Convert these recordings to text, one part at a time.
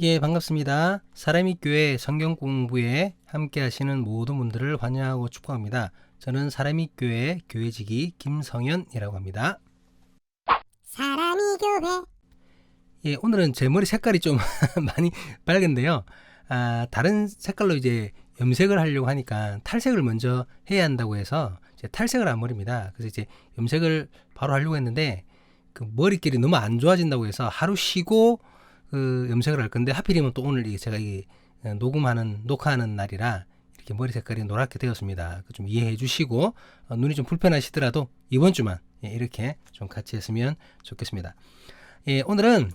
예, 반갑습니다. 사람이 교회 성경 공부에 함께 하시는 모든 분들을 환영하고 축복합니다. 저는 사람이 교회 교회지기 김성현이라고 합니다. 사람이 교회. 예, 오늘은 제 머리 색깔이 좀 많이 밝은데요. 다른 색깔로 이제 염색을 하려고 하니까 탈색을 먼저 해야 한다고 해서 이제 탈색을 한 머리입니다. 그래서 이제 염색을 바로 하려고 했는데 그 머리끼리 너무 안 좋아진다고 해서 하루 쉬고 그 염색을 할 건데 하필이면 또 오늘 제가 녹화하는 날이라 이렇게 머리 색깔이 노랗게 되었습니다. 좀 이해해 주시고 눈이 좀 불편하시더라도 이번 주만 이렇게 좀 같이 했으면 좋겠습니다. 예, 오늘은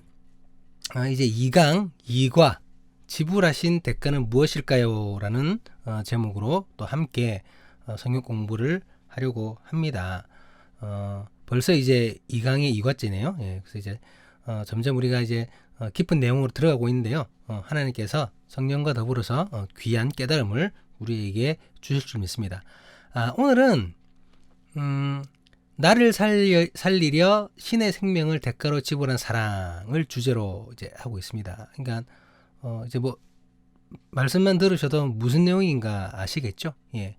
이제 2강 2과 지불하신 대가는 무엇일까요? 라는 제목으로 또 함께 성경 공부를 하려고 합니다. 벌써 이제 2강의 2과째네요. 예, 그래서 이제 점점 우리가 이제 깊은 내용으로 들어가고 있는데요. 하나님께서 성령과 더불어서 귀한 깨달음을 우리에게 주실 줄 믿습니다. 오늘은 나를 살리려 신의 생명을 대가로 지불한 사랑을 주제로 이제 하고 있습니다. 그러니까 이제 뭐 말씀만 들으셔도 무슨 내용인가 아시겠죠? 예,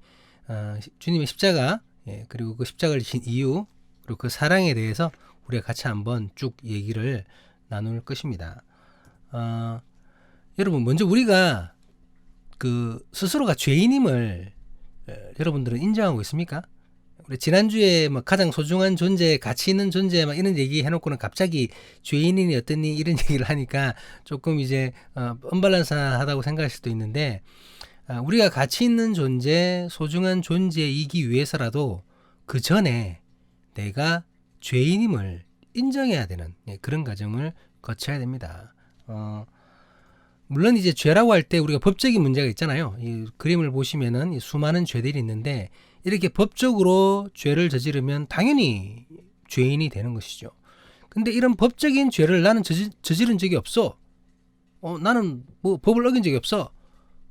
주님의 십자가, 예, 그리고 그 십자가를 지신 이유, 그리고 그 사랑에 대해서 우리가 같이 한번 쭉 얘기를 나눌 것입니다. 여러분, 먼저 우리가 그 스스로가 죄인임을 여러분들은 인정하고 있습니까? 우리 지난주에 뭐 가장 소중한 존재, 가치 있는 존재 막 이런 얘기 해놓고는 갑자기 죄인이니 어떠니 이런 얘기를 하니까 조금 이제 언밸런스하다고 생각할 수도 있는데, 우리가 가치 있는 존재, 소중한 존재이기 위해서라도 그 전에 내가 죄인임을 인정해야 되는 그런 과정을 거쳐야 됩니다. 물론 이제 죄라고 할 때 우리가 법적인 문제가 있잖아요. 이 그림을 보시면은 수많은 죄들이 있는데 이렇게 법적으로 죄를 저지르면 당연히 죄인이 되는 것이죠. 근데 이런 법적인 죄를 나는 저지른 적이 없어. 나는 뭐 법을 어긴 적이 없어.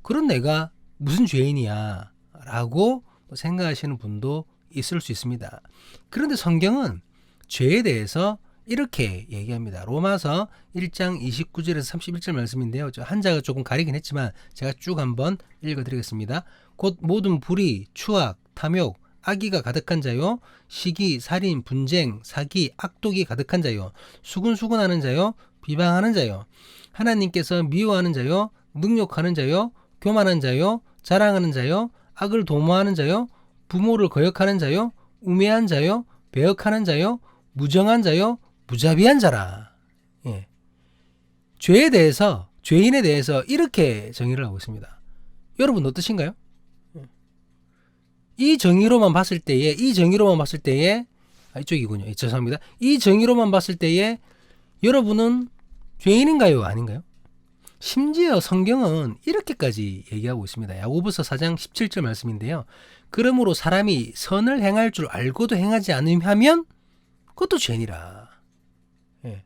그런 내가 무슨 죄인이야 라고 생각하시는 분도 있을 수 있습니다. 그런데 성경은 죄에 대해서 이렇게 얘기합니다. 로마서 1장 29절에서 31절 말씀인데요. 한자가 조금 가리긴 했지만 제가 쭉 한번 읽어드리겠습니다. 곧 모든 불의, 추악, 탐욕, 악의가 가득한 자요, 시기, 살인, 분쟁, 사기, 악독이 가득한 자요, 수군수군하는 자요, 비방하는 자요, 하나님께서 미워하는 자요, 능욕하는 자요, 교만한 자요, 자랑하는 자요, 악을 도모하는 자요, 부모를 거역하는 자요, 우매한 자요, 배역하는 자요, 무정한 자요, 무자비한 자라. 예. 죄에 대해서, 죄인에 대해서 이렇게 정의를 하고 있습니다. 여러분 어떠신가요? 이 정의로만 봤을 때에 이쪽이군요. 죄송합니다. 이 정의로만 봤을 때에 여러분은 죄인인가요? 아닌가요? 심지어 성경은 이렇게까지 얘기하고 있습니다. 야고보서 4장 17절 말씀인데요. 그러므로 사람이 선을 행할 줄 알고도 행하지 않으면 그것도 죄니라. 예.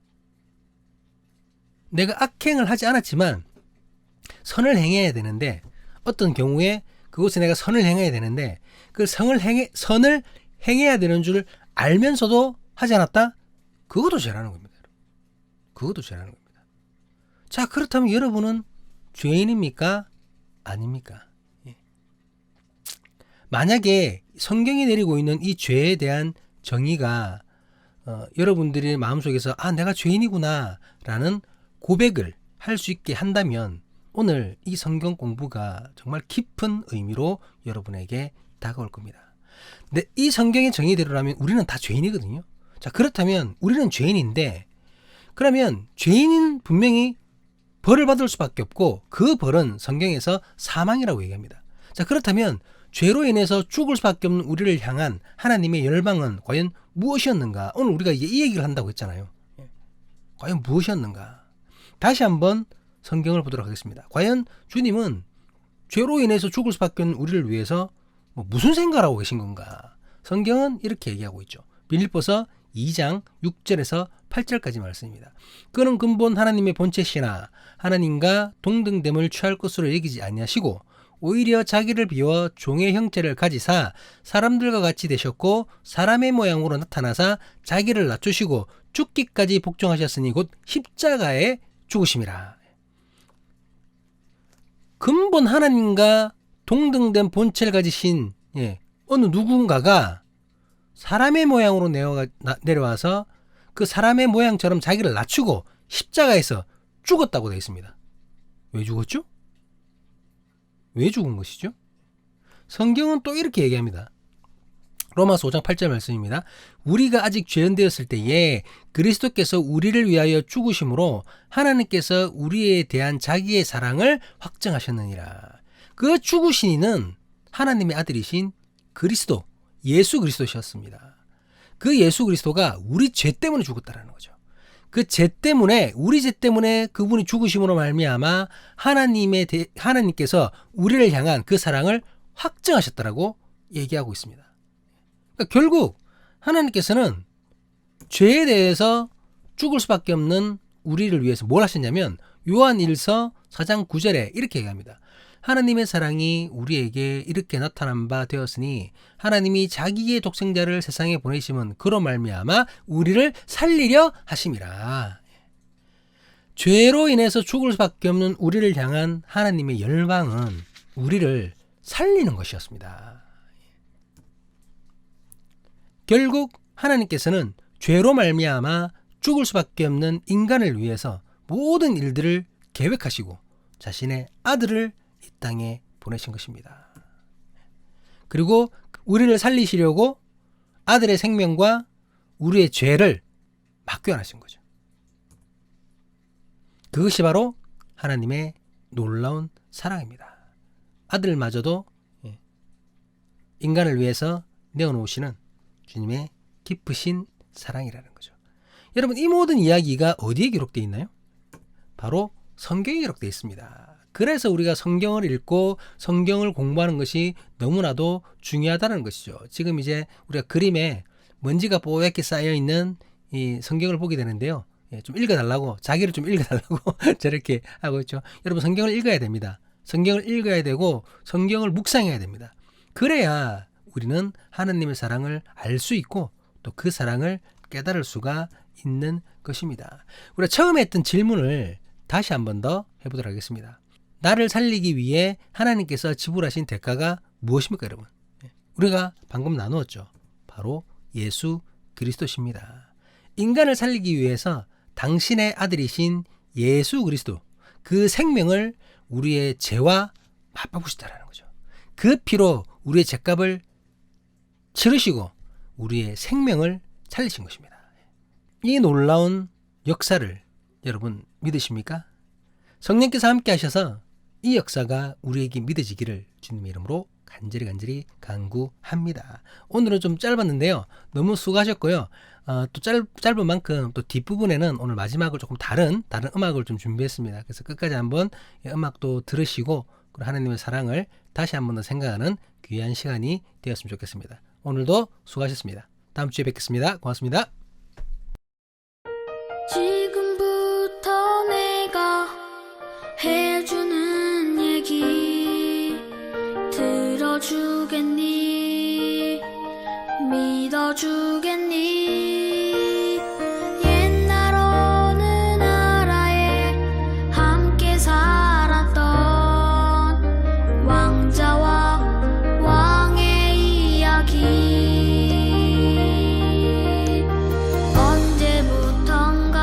내가 악행을 하지 않았지만 선을 행해야 되는데 어떤 경우에 그곳에 내가 선을 행해야 되는데 그 선을 행해야 되는 줄 알면서도 하지 않았다? 그것도 죄라는 겁니다. 그것도 죄라는 겁니다. 자, 그렇다면 여러분은 죄인입니까? 아닙니까? 예. 만약에 성경이 내리고 있는 이 죄에 대한 정의가 여러분들의 마음속에서 내가 죄인이구나 라는 고백을 할 수 있게 한다면 오늘 이 성경 공부가 정말 깊은 의미로 여러분에게 다가올 겁니다. 근데 이 성경의 정의대로라면 우리는 다 죄인이거든요. 자, 그렇다면 우리는 죄인인데 그러면 죄인은 분명히 벌을 받을 수밖에 없고 그 벌은 성경에서 사망이라고 얘기합니다. 자, 그렇다면 죄로 인해서 죽을 수밖에 없는 우리를 향한 하나님의 열방은 과연 무엇이었는가? 오늘 우리가 이제 이 얘기를 한다고 했잖아요. 과연 무엇이었는가? 다시 한번 성경을 보도록 하겠습니다. 과연 주님은 죄로 인해서 죽을 수밖에 없는 우리를 위해서 무슨 생각을 하고 계신 건가? 성경은 이렇게 얘기하고 있죠. 빌립보서 2장 6절에서 8절까지 말씀입니다. 그는 근본 하나님의 본체시나 하나님과 동등됨을 취할 것으로 여기지 아니하시고 오히려 자기를 비워 종의 형체를 가지사 사람들과 같이 되셨고 사람의 모양으로 나타나사 자기를 낮추시고 죽기까지 복종하셨으니 곧 십자가에 죽으심이라. 근본 하나님과 동등된 본체를 가지신 어느 누군가가 사람의 모양으로 내려와서 그 사람의 모양처럼 자기를 낮추고 십자가에서 죽었다고 되어 있습니다. 왜 죽었죠? 왜 죽은 것이죠? 성경은 또 이렇게 얘기합니다. 로마서 5장 8절 말씀입니다. 우리가 아직 죄인되었을 때에 그리스도께서 우리를 위하여 죽으심으로 하나님께서 우리에 대한 자기의 사랑을 확증하셨느니라. 그 죽으신 이는 하나님의 아들이신 그리스도, 예수 그리스도셨습니다. 그 예수 그리스도가 우리 죄 때문에 죽었다라는 거죠. 그 죄 때문에, 우리 죄 때문에 그분이 죽으심으로 말미암아 하나님께서 우리를 향한 그 사랑을 확증하셨다라고 얘기하고 있습니다. 그러니까 결국 하나님께서는 죄에 대해서 죽을 수밖에 없는 우리를 위해서 뭘 하셨냐면 요한 1서 4장 9절에 이렇게 얘기합니다. 하나님의 사랑이 우리에게 이렇게 나타난 바 되었으니 하나님이 자기의 독생자를 세상에 보내심은 그로 말미암아 우리를 살리려 하심이라. 죄로 인해서 죽을 수밖에 없는 우리를 향한 하나님의 열망은 우리를 살리는 것이었습니다. 결국 하나님께서는 죄로 말미암아 죽을 수밖에 없는 인간을 위해서 모든 일들을 계획하시고 자신의 아들을 이 땅에 보내신 것입니다. 그리고 우리를 살리시려고 아들의 생명과 우리의 죄를 맞교환하신 거죠. 그것이 바로 하나님의 놀라운 사랑입니다. 아들마저도 인간을 위해서 내어놓으시는 주님의 깊으신 사랑이라는 거죠. 여러분, 이 모든 이야기가 어디에 기록되어 있나요? 바로 성경에 기록되어 있습니다. 그래서 우리가 성경을 읽고 성경을 공부하는 것이 너무나도 중요하다는 것이죠. 지금 이제 우리가 그림에 먼지가 뽀얗게 쌓여있는 이 성경을 보게 되는데요. 좀 읽어달라고, 자기를 좀 읽어달라고 저렇게 하고 있죠. 여러분, 성경을 읽어야 됩니다. 성경을 읽어야 되고 성경을 묵상해야 됩니다. 그래야 우리는 하나님의 사랑을 알 수 있고 또 그 사랑을 깨달을 수가 있는 것입니다. 우리가 처음에 했던 질문을 다시 한 번 더 해보도록 하겠습니다. 나를 살리기 위해 하나님께서 지불하신 대가가 무엇입니까, 여러분? 우리가 방금 나누었죠. 바로 예수 그리스도십니다. 인간을 살리기 위해서 당신의 아들이신 예수 그리스도, 그 생명을 우리의 죄와 맞바꾸시다라는 거죠. 그 피로 우리의 죄값을 치르시고 우리의 생명을 살리신 것입니다. 이 놀라운 역사를 여러분 믿으십니까? 성령께서 함께 하셔서 이 역사가 우리에게 믿어지기를 주님의 이름으로 간절히 간구합니다. 오늘은 좀 짧았는데요. 너무 수고하셨고요. 또 짧은 만큼 또 뒷부분에는 오늘 마지막을 조금 다른 음악을 좀 준비했습니다. 그래서 끝까지 한번 음악도 들으시고 하나님의 사랑을 다시 한번 더 생각하는 귀한 시간이 되었으면 좋겠습니다. 오늘도 수고하셨습니다. 다음 주에 뵙겠습니다. 고맙습니다. 지금부터 내가 해주는 얘기 들어주겠니? 믿어주겠니? 옛날 어느 나라에 함께 살았던 왕자와 왕의 이야기. 언제부턴가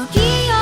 기억